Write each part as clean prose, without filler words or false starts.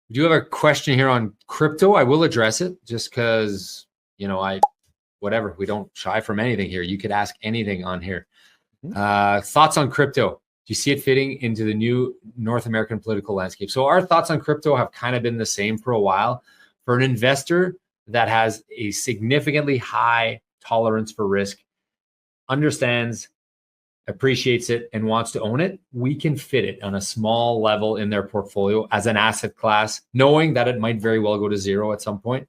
We do have a question here on crypto. I will address it just because, whatever, we don't shy from anything here. You could ask anything on here. Thoughts on crypto? Do you see it fitting into the new North American political landscape? So our thoughts on crypto have kind of been the same for a while. For an investor that has a significantly high tolerance for risk, understands, appreciates it, and wants to own it, we can fit it on a small level in their portfolio as an asset class, knowing that it might very well go to zero at some point.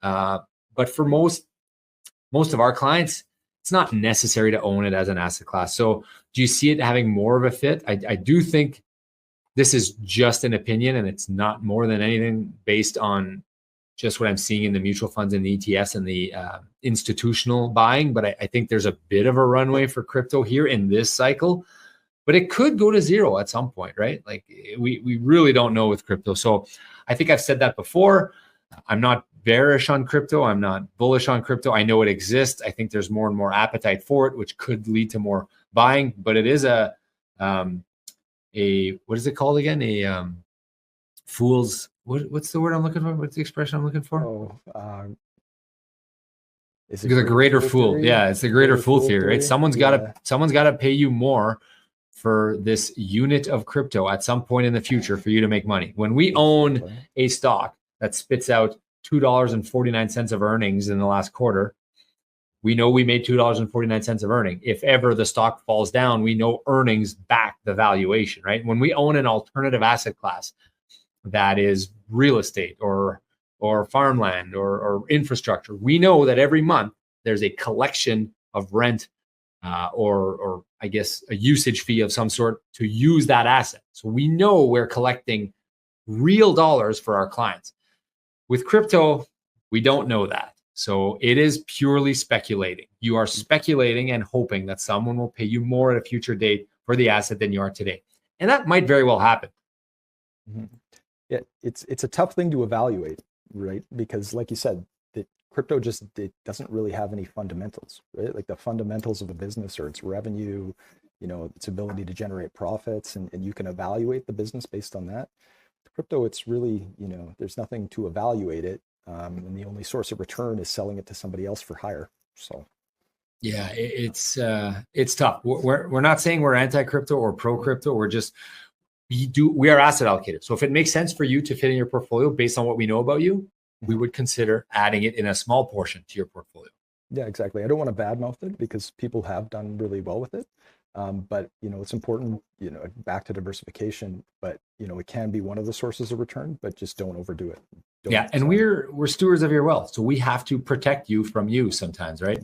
But for most of our clients, it's not necessary to own it as an asset class. So do you see it having more of a fit? I do think this is just an opinion, and it's not more than anything based on just what I'm seeing in the mutual funds and the ETFs and the institutional buying. But I think there's a bit of a runway for crypto here in this cycle, but it could go to zero at some point, right? Like we really don't know with crypto. So I think I've said that before. I'm not bearish on crypto. I'm not bullish on crypto. I know it exists. I think there's more and more appetite for it, which could lead to more buying, but it is a what is it called again? A fool's, what's the word I'm looking for? What's the expression I'm looking for? Is it the greater fool? Theory? Yeah, it's the greater fool theory, right? Someone's got to pay you more for this unit of crypto at some point in the future for you to make money. When we own a stock that spits out $2.49 of earnings in the last quarter, we know we made $2.49 of earning. If ever the stock falls down, we know earnings back the valuation, right? When we own an alternative asset class that is real estate or farmland or infrastructure, we know that every month there's a collection of rent or I guess a usage fee of some sort to use that asset. So we know we're collecting real dollars for our clients. With crypto, we don't know that. So it is purely speculating. You are speculating and hoping that someone will pay you more at a future date for the asset than you are today. And that might very well happen. Yeah, it's a tough thing to evaluate, right? Because like you said, crypto it doesn't really have any fundamentals, right? Like the fundamentals of a business or its revenue, its ability to generate profits, and you can evaluate the business based on that. Crypto, it's really, there's nothing to evaluate it. And the only source of return is selling it to somebody else for higher. So, yeah, it's tough. We're not saying we're anti-crypto or pro-crypto. We are asset allocators. So if it makes sense for you to fit in your portfolio based on what we know about you, we would consider adding it in a small portion to your portfolio. Yeah, exactly. I don't want to badmouth it because people have done really well with it. But it's important, back to diversification, but it can be one of the sources of return, but just don't overdo it. And we're stewards of your wealth. So we have to protect you from you sometimes, right?